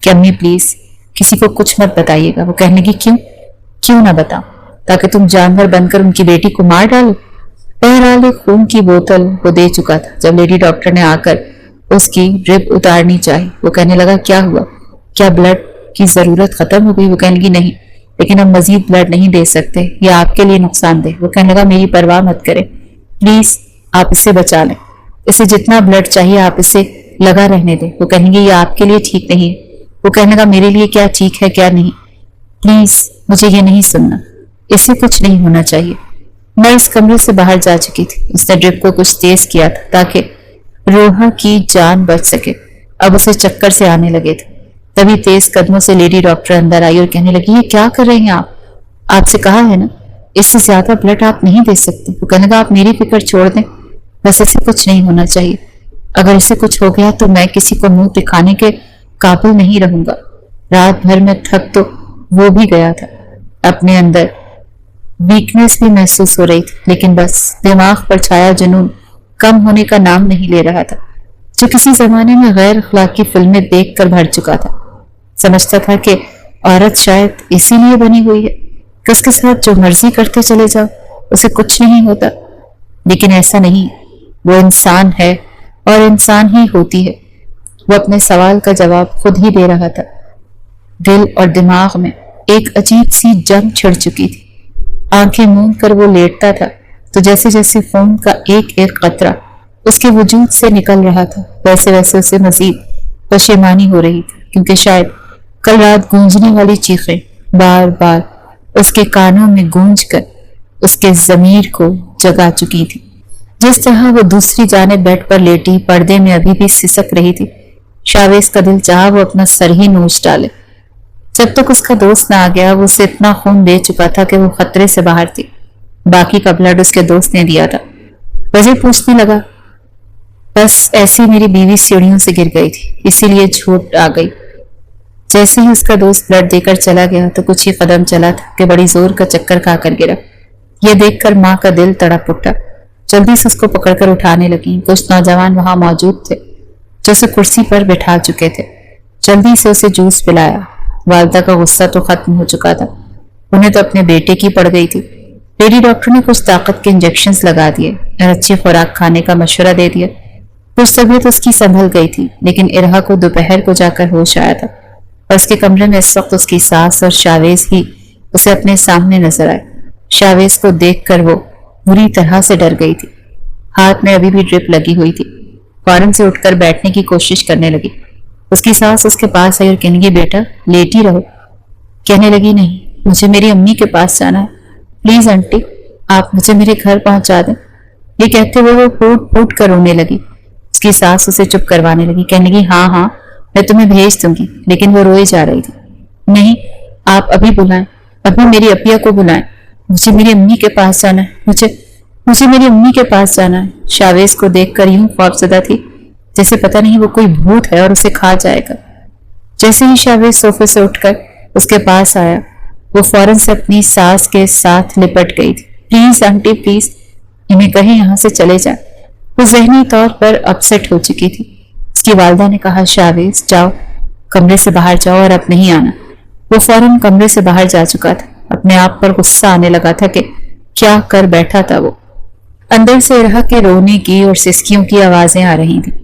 کہ امی پلیز کسی کو کچھ مت بتائیے گا۔ وہ کہنے کی کیوں نہ بتاؤں، تاکہ تم جانور بن کر ان کی بیٹی کو مار ڈالو۔ بہرحال ایک خون کی بوتل وہ دے چکا تھا۔ جب لیڈی ڈاکٹر نے آ کر اس کی ڈرپ اتارنی چاہی، وہ کہنے لگا کیا ہوا، کیا بلڈ کی ضرورت ختم ہو گئی؟ وہ کہنے لگی نہیں، لیکن ہم مزید بلڈ نہیں دے سکتے، یہ آپ کے لیے نقصان دہ۔ وہ کہنے لگا میری پرواہ مت کریں، پلیز آپ اسے بچا لیں، اسے جتنا بلڈ چاہیے آپ اسے لگا رہنے دیں۔ وہ کہیں گے یہ آپ کے لیے ٹھیک نہیں ہے۔ وہ کہنے لگا میرے لیے کیا ٹھیک ہے کیا نہیں، پلیز مجھے یہ نہیں سننا، اسے کچھ نہیں ہونا چاہیے۔ میں اس کمرے سے باہر جا چکی تھی۔ اس نے ڈرپ کو کچھ تیز کیا تھا تاکہ روحا کی جان بچ سکے۔ اب اسے چکر سے آنے لگے تھے۔ تبھی تیز قدموں سے لیڈی ڈاکٹر اندر آئی اور کہنے لگی یہ کیا کر رہے ہیں آپ سے کہا ہے نا اس سے زیادہ بلڈ آپ نہیں دے سکتے۔ وہ کہنے لگا آپ میری فکر چھوڑ دیں، بس اسے کچھ نہیں ہونا چاہیے۔ اگر اسے کچھ ہو گیا تو میں کسی کو منہ دکھانے کے قابل نہیں رہوں گا۔ رات بھر میں تھک تو وہ بھی گیا تھا، اپنے اندر ویکنس بھی محسوس ہو رہی تھی، لیکن بس دماغ پر چھایا جنون کم ہونے کا نام نہیں لے رہا تھا، جو کسی زمانے میں غیر اخلاقی فلمیں دیکھ کر بھر چکا تھا۔ سمجھتا تھا کہ عورت شاید اسی لیے بنی ہوئی ہے کہ اس کے ساتھ جو مرضی کرتے چلے جاؤ، اسے کچھ نہیں ہوتا، لیکن ایسا نہیں، وہ انسان ہے اور انسان ہی ہوتی ہے۔ وہ اپنے سوال کا جواب خود ہی دے رہا تھا۔ دل اور دماغ میں ایک عجیب سی جنگ چھڑ چکی تھی۔ آنکھیں موند کر وہ لیٹتا تھا تو جیسے جیسے خون کا ایک ایک قطرہ اس کے وجود سے نکل رہا تھا، ویسے ویسے اسے مزید پشیمانی ہو رہی تھی، کیونکہ شاید کل رات گونجنے والی چیخیں بار بار اس کے کانوں میں گونج کر اس کے ضمیر کو جگا چکی تھی۔ جس طرح وہ دوسری جانب بیڈ پر لیٹی پردے میں ابھی بھی سسک رہی تھی، شاویز کا دل چاہا وہ اپنا سر ہی نوچ ڈالے۔ جب تک اس کا دوست نہ آ گیا وہ اسے اتنا خون دے چکا تھا کہ وہ خطرے سے باہر تھی۔ باقی کا بلڈ اس کے دوست نے دیا تھا۔ وجہ پوچھنے لگا، بس ایسی میری بیوی سیڑھیوں سے گر گئی تھی، اسی لیے جھوٹ آ گئی۔ جیسے ہی اس کا دوست بلڈ دے کر چلا گیا تو کچھ ہی قدم چلا تھا کہ بڑی زور کا چکر کھا کر گرا۔ یہ دیکھ کر ماں کا دل تڑپ اٹھا، جلدی سے اس کو پکڑ کر اٹھانے لگی۔ کچھ نوجوان وہاں موجود تھے جو اسے کرسی پر بٹھا چکے تھے۔ جلدی سے اسے جوس پلایا۔ والدہ کا غصہ تو ختم ہو چکا تھا، انہیں تو اپنے بیٹے کی پڑ گئی تھی۔ لیڈی ڈاکٹر نے کچھ طاقت کے انجیکشنز لگا دیے اور اچھی خوراک کھانے کا مشورہ دے دیا۔ کچھ طبیعت اس کی سنبھل گئی تھی، لیکن ارہا کو دوپہر کو جا کر ہوش آیا تھا اور اس کے کمرے میں اس وقت اس کی ساس اور شاویز ہی اسے اپنے سامنے نظر آئے۔ شاویز کو دیکھ کر وہ بری طرح سے ڈر گئی تھی۔ ہاتھ میں ابھی بھی ڈرپ لگی ہوئی تھی۔ فوراً سے اٹھ کر بیٹھنے کی کوشش کرنے لگی۔ اس کی ساس اس کے پاس آئی اور کہنے لگی، بیٹا لیٹ ہی رہو۔ کہنے لگی، نہیں، مجھے میری امی کے پاس جانا ہے، پلیز آنٹی آپ مجھے میرے گھر پہنچا دیں۔ یہ کہتے ہوئے وہ پھوٹ پھوٹ کر رونے لگی۔ اس کی ساس اسے چپ کروانے لگی، کہنے لگی، ہاں ہاں میں تمہیں بھیج دوں گی، لیکن وہ روئی جا رہی تھی۔ نہیں، آپ ابھی بلائیں، ابھی میری اپیا کو بلائیں، مجھے میری امی کے پاس جانا ہے، مجھے میری امی کے پاس جانا ہے۔ شاویز کو دیکھ کر یوں خوفزدہ تھی جیسے پتہ نہیں وہ کوئی بھوت ہے اور اسے کھا جائے گا۔ جیسے ہی شاویز صوفے سے اٹھ کر اس کے پاس آیا، وہ فوراً سے اپنی ساس کے ساتھ لپٹ گئی تھی۔ پلیز آنٹی پلیز، انہیں کہیں یہاں سے چلے جائیں۔ وہ ذہنی طور پر اپسٹ ہو چکی تھی۔ اس کی والدہ نے کہا، شاویز جاؤ، کمرے سے باہر جاؤ اور اب نہیں آنا۔ وہ فوراً کمرے سے باہر جا چکا تھا۔ اپنے آپ پر غصہ آنے لگا تھا کہ کیا کر بیٹھا تھا وہ۔ اندر سے ارہا کے رونے کی اور سسکیوں کی آوازیں آ رہی تھیں۔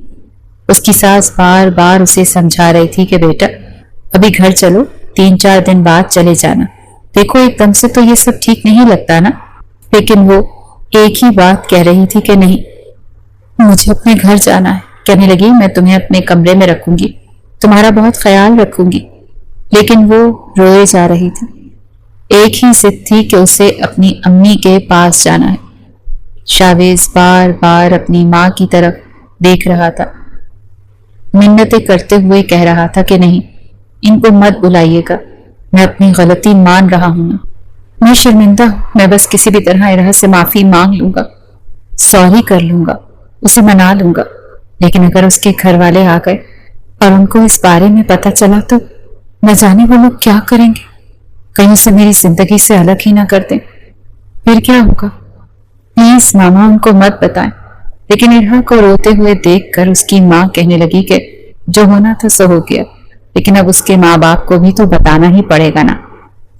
اس کی ساس بار بار اسے سمجھا رہی تھی کہ بیٹا ابھی گھر چلو، 3-4 دن بعد چلے جانا، دیکھو ایک دم سے تو یہ سب ٹھیک نہیں لگتا نا۔ لیکن وہ ایک ہی بات کہہ رہی تھی کہ نہیں، مجھے اپنے گھر جانا ہے۔ کہنے لگی، میں تمہیں اپنے کمرے میں رکھوں گی، تمہارا بہت خیال رکھوں گی۔ لیکن وہ روئے جا رہی تھی۔ ایک ہی ضد تھی کہ اسے اپنی امی کے پاس جانا ہے۔ شاویز بار بار اپنی ماں کی طرف دیکھ رہا تھا، منتیں کرتے ہوئے کہہ رہا تھا کہ نہیں، ان کو مت بلائیے گا، میں اپنی غلطی مان رہا ہوں نا، میں شرمندہ ہوں، میں بس کسی بھی طرح ارہا سے معافی مانگ لوں گا، سوری کر لوں گا، اسے منا لوں گا۔ لیکن اگر اس کے گھر والے آ گئے اور ان کو اس بارے میں پتہ چلا تو نہ جانے وہ لوگ کیا کریں گے، کہیں اسے میری زندگی سے الگ ہی نہ کر دیں، پھر کیا ہوگا؟ پلیز ماما ان کو مت بتائیں۔ لیکن ارہا کو روتے ہوئے دیکھ کر اس کی ماں کہنے لگی کہ جو ہونا تھا سو ہو گیا، لیکن اب اس کے ماں باپ کو بھی تو بتانا ہی پڑے گا نا،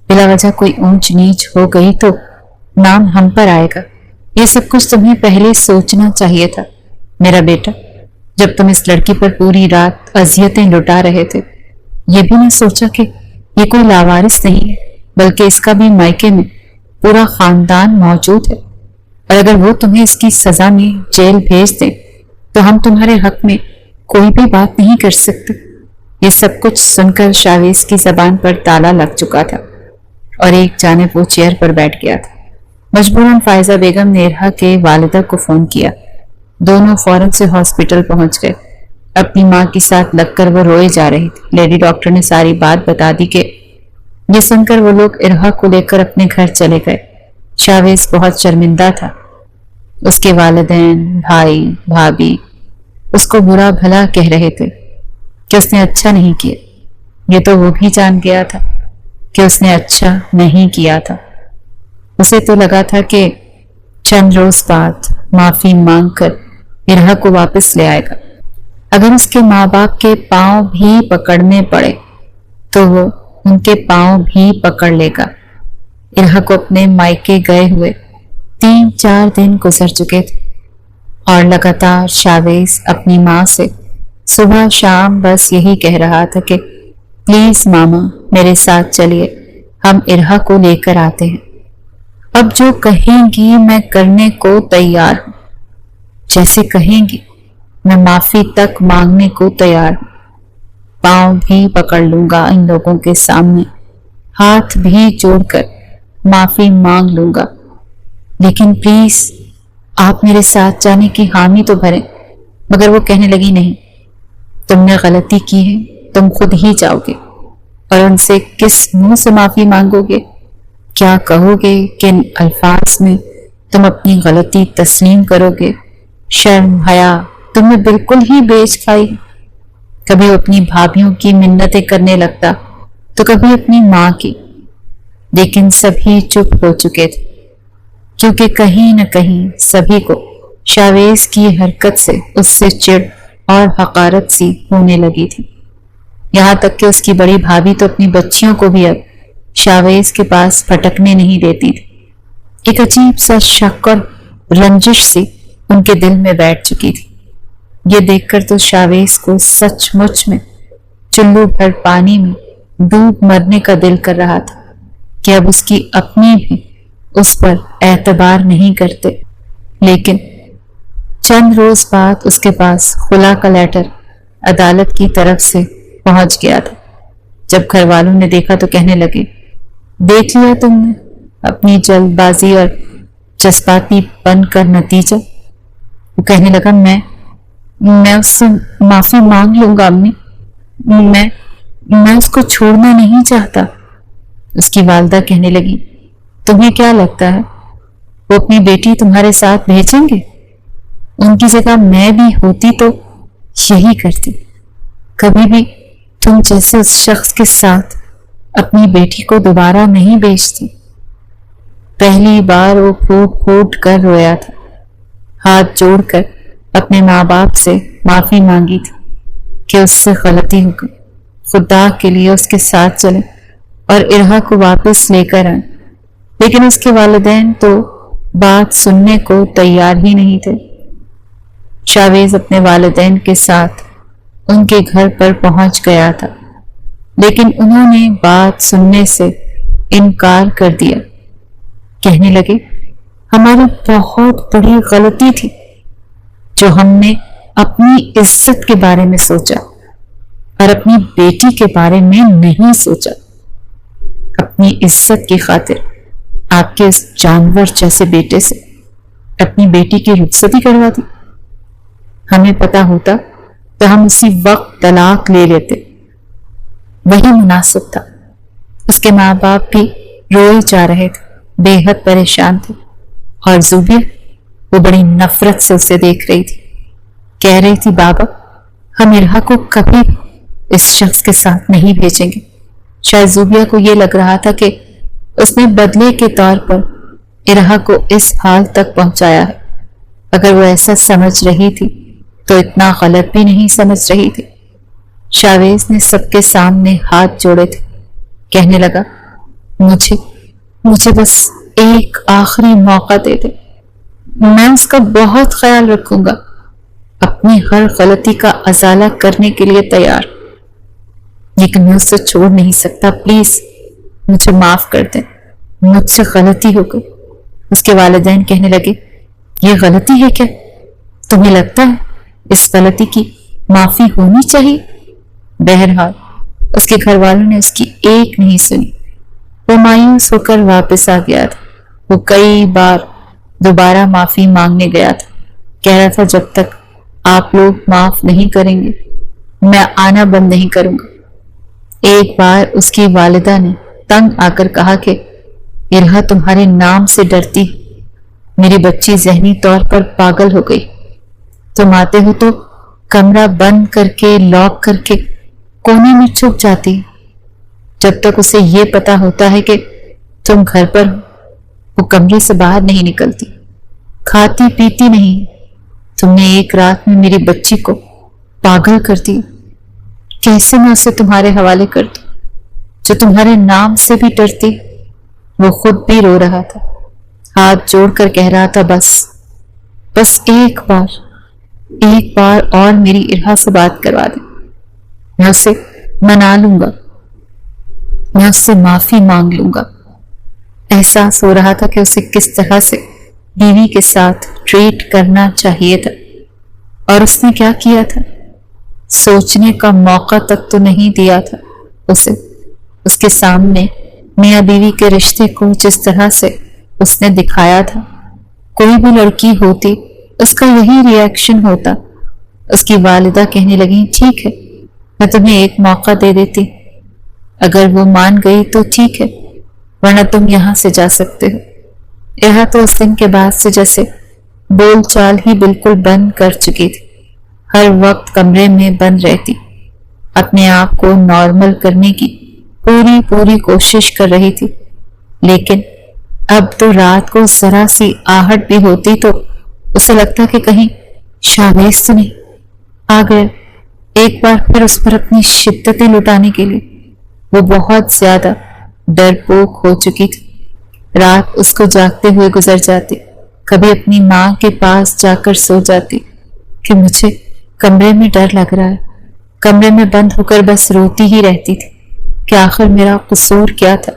بلا وجہ کوئی اونچ نیچ ہو گئی تو نام ہم پر آئے گا۔ یہ سب کچھ تمہیں پہلے سوچنا چاہیے تھا میرا بیٹا، جب تم اس لڑکی پر پوری رات اذیتیں لٹا رہے تھے۔ یہ بھی نہ سوچا کہ یہ کوئی لاوارث نہیں ہے، بلکہ اس کا بھی مائکے میں پورا خاندان موجود ہے، اور اگر وہ تمہیں اس کی سزا میں جیل بھیج دیں تو ہم تمہارے حق میں کوئی بھی بات نہیں کر سکتے۔ یہ سب کچھ سن کر شاویز کی زبان پر تالا لگ چکا تھا اور ایک جانب وہ چیئر پر بیٹھ گیا تھا۔ مجبوراً فائزہ بیگم نے ارہا کے والدہ کو فون کیا۔ دونوں فوراً سے ہاسپٹل پہنچ گئے۔ اپنی ماں کے ساتھ لگ کر وہ روئے جا رہی تھی۔ لیڈی ڈاکٹر نے ساری بات بتا دی کہ یہ سن کر وہ لوگ ارہا کو لے کر اپنے گھر چلے گئے۔ شاویز بہت شرمندہ تھا۔ اس کے والدین، بھائی، بھابھی اس کو برا بھلا کہہ رہے تھے کہ اس نے اچھا نہیں کیا۔ یہ تو وہ بھی جان گیا تھا کہ اس نے اچھا نہیں کیا تھا۔ اسے تو لگا تھا کہ چند روز بعد معافی مانگ کر ارہا کو واپس لے آئے گا۔ اگر اس کے ماں باپ کے پاؤں بھی پکڑنے پڑے تو وہ ان کے پاؤں بھی پکڑ لے گا۔ ارہا کو اپنے مائکے گئے ہوئے 3-4 دن گزر چکے تھے اور لگاتار شاویز اپنی ماں سے صبح شام بس یہی کہہ رہا تھا کہ پلیز ماما میرے ساتھ چلیے، ہم ارہا کو لے کر آتے ہیں، اب جو کہیں گی میں کرنے کو تیار ہوں، جیسے کہیں گی میں معافی تک مانگنے کو تیار ہوں، پاؤں بھی پکڑ لوں گا ان لوگوں کے سامنے، ہاتھ بھی جوڑ کر معافی مانگ لوں گا، لیکن پلیز آپ میرے ساتھ جانے کی حامی تو بھریں۔ مگر وہ کہنے لگی، نہیں، تم نے غلطی کی ہے، تم خود ہی جاؤ گے، اور ان سے کس منہ سے معافی مانگو گے؟ کیا کہو گے؟ کن الفاظ میں تم اپنی غلطی تسلیم کرو گے؟ شرم حیا تم نے بالکل ہی بیچ کھائی۔ کبھی اپنی بھابھیوں کی منتیں کرنے لگتا تو کبھی اپنی ماں کی، لیکن سبھی چپ ہو چکے تھے، کیونکہ کہیں نہ کہیں سبھی کو شاویز کی حرکت سے اس سے چڑ اور حقارت سی ہونے لگی تھی۔ یہاں تک کہ اس کی بڑی بھابھی تو اپنی بچیوں کو بھی اب شاویز کے پاس پھٹکنے نہیں دیتی تھی۔ ایک عجیب سا شک اور رنجش سی ان کے دل میں بیٹھ چکی تھی۔ یہ دیکھ کر تو شاویز کو سچ مچ میں چلو بھر پانی میں ڈوب مرنے کا دل کر رہا تھا کہ اب اس کی اپنی بھی اس پر اعتبار نہیں کرتے۔ لیکن چند روز بعد اس کے پاس خلا کا لیٹر عدالت کی طرف سے پہنچ گیا تھا۔ جب گھر والوں نے دیکھا تو کہنے لگے، دیکھ لیا تم نے اپنی جلد بازی اور جذباتی پن کا نتیجہ۔ وہ کہنے لگا، میں اس سے معافی مانگ لوں گا امی، میں اس کو چھوڑنا نہیں چاہتا۔ اس کی والدہ کہنے لگی، تمہیں کیا لگتا ہے وہ اپنی بیٹی تمہارے ساتھ بھیجیں گے؟ ان کی جگہ میں بھی ہوتی تو یہی کرتی، کبھی بھی تم جیسے اس شخص کے ساتھ اپنی بیٹی کو دوبارہ نہیں بھیجتی۔ پہلی بار وہ پھوٹ پھوٹ کر رویا تھا، ہاتھ جوڑ کر اپنے ماں باپ سے معافی مانگی تھی کہ اس سے غلطی ہو گئی، خدا کے لیے اس کے ساتھ چلیں اور ارہا کو واپس لے کر آئیں۔ لیکن اس کے والدین تو بات سننے کو تیار ہی نہیں تھے۔ شاویز اپنے والدین کے ساتھ ان کے گھر پر پہنچ گیا تھا، لیکن انہوں نے بات سننے سے انکار کر دیا۔ کہنے لگے، ہماری بہت بڑی غلطی تھی جو ہم نے اپنی عزت کے بارے میں سوچا اور اپنی بیٹی کے بارے میں نہیں سوچا۔ اپنی عزت کی خاطر آپ کے اس جانور جیسے بیٹے سے اپنی بیٹی کی رخصتی کروا دی۔ ہمیں پتا ہوتا تو ہم اسی وقت طلاق لے لیتے، وہی مناسب تھا۔ اس کے ماں باپ بھی روئے جا رہے تھے، بے حد پریشان تھے، اور زوبیہ وہ بڑی نفرت سے اسے دیکھ رہی تھی۔ کہہ رہی تھی، بابا ہم ارہا کو کبھی اس شخص کے ساتھ نہیں بھیجیں گے۔ شاید زوبیہ کو یہ لگ رہا تھا کہ اس نے بدلے کے طور پر ارہا کو اس حال تک پہنچایا ہے۔ اگر وہ ایسا سمجھ رہی تھی تو اتنا غلط بھی نہیں سمجھ رہی تھی۔ شاویز نے سب کے سامنے ہاتھ جوڑے تھے، کہنے لگا، مجھے بس ایک آخری موقع دے دے، میں اس کا بہت خیال رکھوں گا، اپنی ہر غلطی کا ازالہ کرنے کے لیے تیار، لیکن میں اسے چھوڑ نہیں سکتا، پلیز مجھے معاف کر دیں، مجھ سے غلطی ہو گئی۔ اس کے والدین کہنے لگے، یہ غلطی ہے کیا؟ تمہیں لگتا ہے اس غلطی کی معافی ہونی چاہیے؟ بہرحال اس کے گھر والوں نے اس کی ایک نہیں سنی۔ وہ مایوس ہو کر واپس آ گیا تھا۔ وہ کئی بار دوبارہ معافی مانگنے گیا تھا، کہہ رہا تھا، جب تک آپ لوگ معاف نہیں کریں گے میں آنا بند نہیں کروں گا۔ ایک بار اس کی والدہ نے تنگ آ کر کہا کہ ارہا تمہارے نام سے ڈرتی، میری بچی ذہنی طور پر پاگل ہو گئی، تم آتے ہو تو کمرہ بند کر کے لاک کر کے کونے میں چھپ جاتی، جب تک اسے یہ پتا ہوتا ہے کہ تم گھر پر ہو وہ کمرے سے باہر نہیں نکلتی، کھاتی پیتی نہیں۔ تم نے ایک رات میں میری بچی کو پاگل کر دی، کیسے میں اسے تمہارے حوالے کر دوں جو تمہارے نام سے بھی ڈرتی؟ وہ خود بھی رو رہا تھا، ہاتھ جوڑ کر کہہ رہا تھا، بس ایک بار اور میری ارہا سے بات کروا دیں، میں اسے منا لوں گا، میں اس سے معافی مانگ لوں گا۔ احساس ہو رہا تھا کہ اسے کس طرح سے بیوی کے ساتھ ٹریٹ کرنا چاہیے تھا، اور اس نے کیا کیا تھا، سوچنے کا موقع تک تو نہیں دیا تھا اسے۔ اس کے سامنے میاں بیوی کے رشتے کو جس طرح سے اس نے دکھایا تھا، کوئی بھی لڑکی ہوتی اس کا یہی ری ایکشن ہوتا۔ اس کی والدہ کہنے لگی، ٹھیک ہے میں تمہیں ایک موقع دے دیتی، اگر وہ مان گئی تو ٹھیک ہے، ورنہ تم یہاں سے جا سکتے ہو۔ یہاں تو اس دن کے بعد سے جیسے بول چال ہی بالکل بند کر چکی تھی، ہر وقت کمرے میں بند رہتی، اپنے آپ کو نارمل کرنے کی پوری کوشش کر رہی تھی۔ لیکن اب تو رات کو ذرا سی آہٹ بھی ہوتی تو اسے لگتا کہ کہیں شاویز تو نہیں آ گیا۔ ایک بار پھر اس پر اپنی شدتیں لٹانے کے لیے وہ بہت زیادہ ڈرپوک ہو چکی تھی۔ رات اس کو جاگتے ہوئے گزر جاتی، کبھی اپنی ماں کے پاس جا کر سو جاتی کہ مجھے کمرے میں ڈر لگ رہا ہے، کمرے میں بند ہو کر بس روتی ہی رہتی تھی کہ آخر میرا قصور کیا تھا۔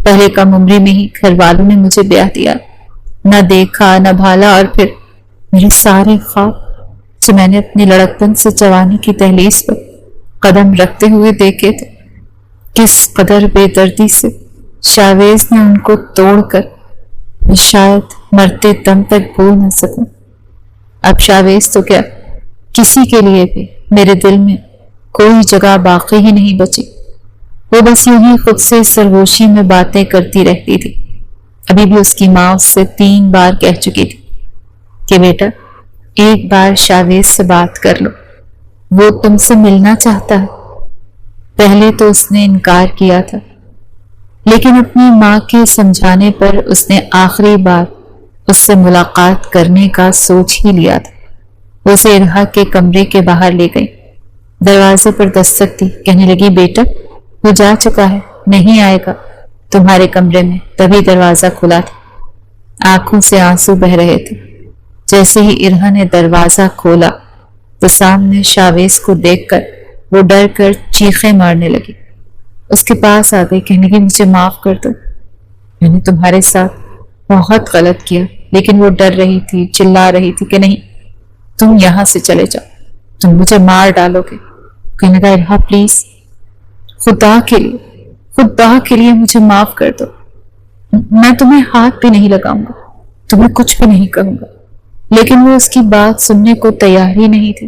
پہلے کم عمری میں ہی گھر والوں نے مجھے بیاہ دیا، نہ دیکھا نہ بھالا، اور پھر میرے سارے خواب جو میں نے اپنی لڑکپن سے جوانی کی دہلیز پر قدم رکھتے ہوئے دیکھے تھے، کس قدر بے دردی سے شاویز نے ان کو توڑ کر میں شاید مرتے دم تک بھول نہ سکوں۔ اب شاویز تو کیا، کسی کے لیے بھی میرے دل میں کوئی جگہ باقی ہی نہیں بچی۔ وہ بس یوں ہی خود سے سرگوشی میں باتیں کرتی رہتی تھی۔ ابھی بھی اس کی ماں اس سے 3 بار کہہ چکی تھی کہ بیٹا ایک بار شاویز سے بات کر لو، وہ تم سے ملنا چاہتا ہے۔ پہلے تو اس نے انکار کیا تھا، لیکن اپنی ماں کے سمجھانے پر اس نے آخری بار اس سے ملاقات کرنے کا سوچ ہی لیا تھا۔ وہ اسے ارہا کے کمرے کے باہر لے گئی، دروازے پر دستک دی، کہنے لگی بیٹا وہ جا چکا ہے، نہیں آئے گا تمہارے کمرے میں۔ تبھی دروازہ کھلا تھا، آنکھوں سے آنسو بہ رہے تھے۔ جیسے ہی ارہا نے دروازہ کھولا تو سامنے شاویز کو دیکھ کر وہ ڈر کر چیخیں مارنے لگی۔ اس کے پاس آ گئی، کہنے لگی مجھے معاف کر دو، میں نے تمہارے ساتھ بہت غلط کیا۔ لیکن وہ ڈر رہی تھی، چلا رہی تھی کہ نہیں تم یہاں سے چلے جاؤ، تم مجھے مار ڈالو گے۔ کہنے لگا ارہا پلیز خدا کے لیے مجھے معاف کر دو، میں تمہیں ہاتھ بھی نہیں لگاؤں گا، تمہیں کچھ بھی نہیں کہوں گا۔ لیکن وہ اس کی بات سننے کو تیار ہی نہیں تھی،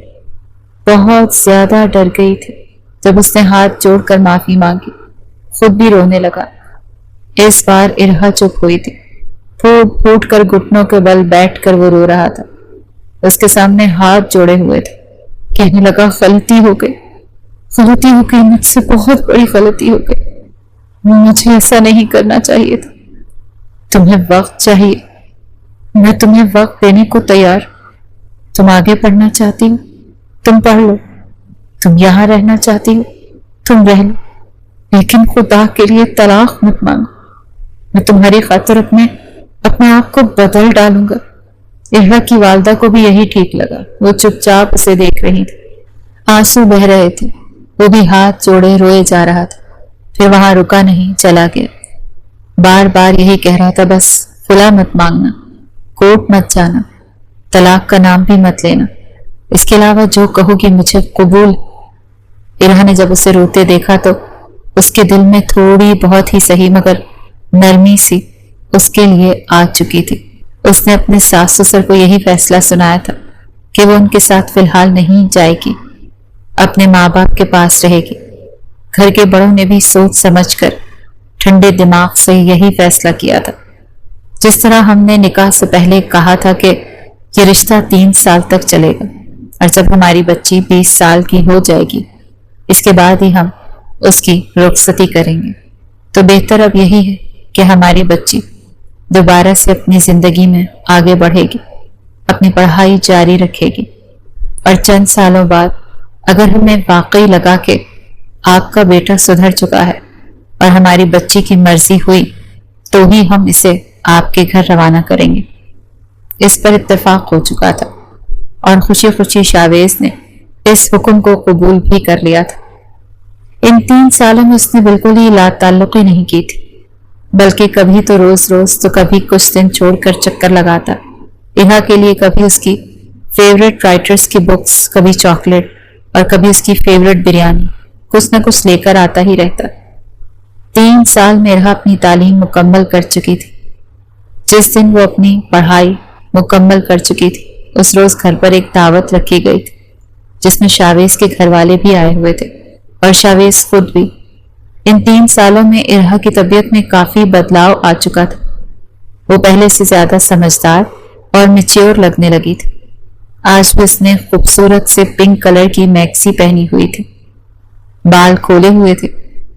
بہت زیادہ ڈر گئی تھی۔ جب اس نے ہاتھ جوڑ کر معافی مانگی، خود بھی رونے لگا۔ اس بار ارہا چپ ہوئی تھی، پھوٹ پھوٹ کر گھٹنوں کے بل بیٹھ کر وہ رو رہا تھا، اس کے سامنے ہاتھ جوڑے ہوئے تھے۔ کہنے لگا غلطی ہو گئی، مجھ سے بہت بڑی غلطی ہو گئی، مجھے ایسا نہیں کرنا چاہیے تھا۔ تمہیں وقت چاہیے، میں تمہیں وقت دینے کو تیار۔ تم آگے پڑھنا چاہتی ہو تم پڑھ لو، تم یہاں رہنا چاہتی ہو تم رہ لو، لیکن خدا کے لیے طلاق مت مانگو، میں تمہاری خاطر اپنے آپ کو بدل ڈالوں گا۔ ارہا کی والدہ کو بھی یہی ٹھیک لگا، وہ چپ چاپ اسے دیکھ رہی تھی، آنسو بہ رہے تھے، وہ بھی ہاتھ جوڑے روئے جا رہا تھا۔ پھر وہاں رکا نہیں، چلا گیا، بار بار یہی کہہ رہا تھا بس خلا مت مانگنا، کوٹ مت جانا، طلاق کا نام بھی مت لینا، اس کے علاوہ جو کہو گی مجھے قبول۔ ارہا نے جب اسے روتے دیکھا تو اس کے دل میں تھوڑی بہت ہی صحیح مگر نرمی سی اس کے لیے آ چکی تھی۔ اس نے اپنے ساس سسر کو یہی فیصلہ سنایا تھا کہ وہ ان کے ساتھ فی الحال نہیں جائے گی، اپنے ماں باپ کے پاس رہے گی۔ گھر کے بڑوں نے بھی سوچ سمجھ کر ٹھنڈے دماغ سے یہی فیصلہ کیا تھا۔ جس طرح ہم نے نکاح سے پہلے کہا تھا کہ یہ رشتہ 3 سال تک چلے گا، اور جب ہماری بچی 20 سال کی ہو جائے گی اس کے بعد ہی ہم اس کی رخصتی کریں گے، تو بہتر اب یہی ہے کہ ہماری بچی دوبارہ سے اپنی زندگی میں آگے بڑھے گی، اپنی پڑھائی جاری رکھے گی، اور چند سالوں بعد اگر ہمیں واقعی لگا کہ آپ کا بیٹا سدھر چکا ہے اور ہماری بچی کی مرضی ہوئی تو ہی ہم اسے آپ کے گھر روانہ کریں گے۔ اس پر اتفاق ہو چکا تھا اور خوشی خوشی شاویز نے اس حکم کو قبول بھی کر لیا تھا۔ ان 3 سالوں میں اس نے بالکل ہی لا تعلقی نہیں کی تھی، بلکہ کبھی تو روز تو کبھی کچھ دن چھوڑ کر چکر لگاتا۔ ارہا کے لیے کبھی اس کی فیورٹ رائٹرز کی بکس، کبھی چاکلیٹ، اور کبھی اس کی فیورٹ بریانی، کچھ نہ کچھ لے کر آتا ہی رہتا۔ 3 سال میں ارہا اپنی تعلیم مکمل کر چکی تھی۔ جس دن وہ اپنی پڑھائی مکمل کر چکی تھی اس روز گھر پر ایک دعوت رکھی گئی تھی جس میں شاویز کے گھر والے بھی آئے ہوئے تھے اور شاویز خود بھی۔ ان 3 سالوں میں ارہا کی طبیعت میں کافی بدلاؤ آ چکا تھا، وہ پہلے سے زیادہ سمجھدار اور میچیور لگنے لگی تھی۔ آج بھی اس نے خوبصورت سے پنک کلر کی میکسی پہنی ہوئی تھی، بال کھولے ہوئے تھے۔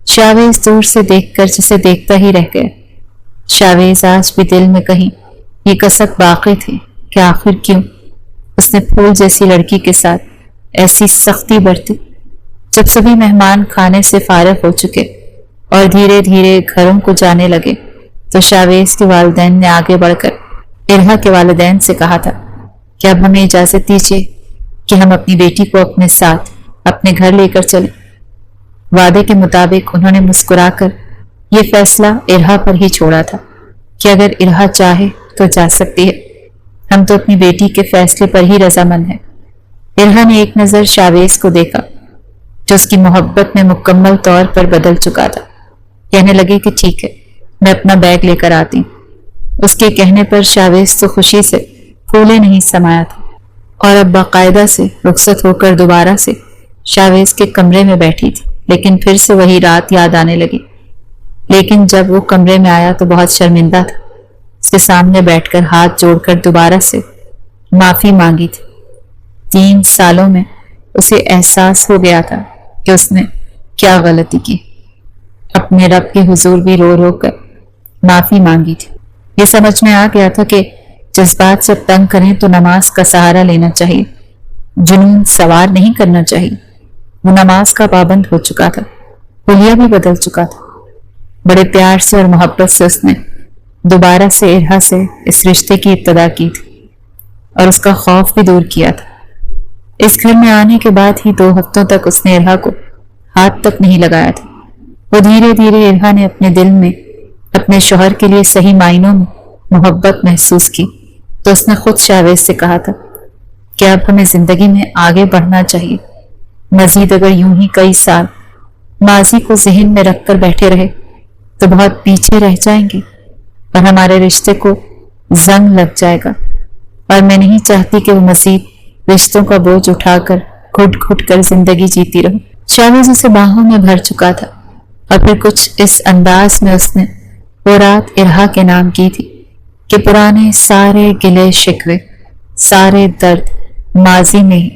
شاویز دور سے دیکھ کر جسے دیکھتا ہی رہ گیا۔ شاویز آج بھی دل میں کہیں یہ کسک باقی تھی کہ آخر کیوں اس نے پھول جیسی لڑکی کے ساتھ ایسی سختی برتی۔ جب سبھی مہمان کھانے سے فارغ ہو چکے اور دھیرے دھیرے گھروں کو جانے لگے تو شاویز کے والدین نے آگے بڑھ کر ارہا کے والدین سے کہا تھا کہ اب ہمیں اجازت دیجیے کہ ہم اپنی بیٹی کو اپنے ساتھ اپنے گھر لے کر چلیں۔ وعدے کے مطابق انہوں نے مسکرا کر یہ فیصلہ ارہا پر ہی چھوڑا تھا کہ اگر ارہا چاہے تو جا سکتی ہے، ہم تو اپنی بیٹی کے فیصلے پر ہی رضامند ہیں۔ ارہا نے ایک نظر شاویز کو دیکھا جو اس کی محبت میں مکمل طور پر بدل چکا تھا۔ کہنے لگے کہ ٹھیک ہے، میں اپنا بیگ لے کر آتی ہوں۔ اس کے کہنے پر شاویز تو خوشی سے پھولے نہیں سمایا تھا اور اب باقاعدہ سے رخصت ہو کر دوبارہ سے شاویز کے کمرے میں بیٹھی تھی، لیکن پھر سے وہی رات یاد آنے لگی۔ لیکن جب وہ کمرے میں آیا تو بہت شرمندہ تھا۔ اس کے سامنے بیٹھ کر ہاتھ جوڑ کر دوبارہ سے معافی مانگی تھی۔ 3 سالوں میں اسے احساس ہو گیا تھا کہ اس نے کیا غلطی کی۔ اپنے رب کے حضور بھی رو رو کر معافی مانگی تھی۔ یہ سمجھ میں آ گیا تھا کہ جذبات سے تنگ کریں تو نماز کا سہارا لینا چاہیے، جنون سوار نہیں کرنا چاہیے۔ وہ نماز کا پابند ہو چکا تھا، حلیہ بھی بدل چکا تھا۔ بڑے پیار سے اور محبت سے اس نے دوبارہ سے ارہا سے اس رشتے کی ابتدا کی تھی اور اس کا خوف بھی دور کیا تھا۔ اس گھر میں آنے کے بعد ہی 2 ہفتوں تک اس نے ارہا کو ہاتھ تک نہیں لگایا تھا۔ وہ دھیرے دھیرے ارہا نے اپنے دل میں اپنے شوہر کے لیے صحیح معنوں میں محبت محسوس کی تو اس نے خود شاویز سے کہا تھا کہ اب ہمیں زندگی میں آگے بڑھنا چاہیے۔ مزید اگر یوں ہی کئی سال ماضی کو ذہن میں رکھ کر بیٹھے رہے تو بہت پیچھے رہ جائیں گے اور ہمارے رشتے کو زنگ لگ جائے گا، اور میں نہیں چاہتی کہ وہ مزید رشتوں کا بوجھ اٹھا کر گھٹ گھٹ کر زندگی جیتی رہو۔ شاویز اسے باہوں میں بھر چکا تھا اور پھر کچھ اس انداز میں اس نے وہ رات ارہا کے نام کی تھی کہ پرانے سارے گلے شکوے، سارے درد ماضی میں ہی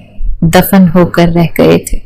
دفن ہو کر رہ گئے تھے۔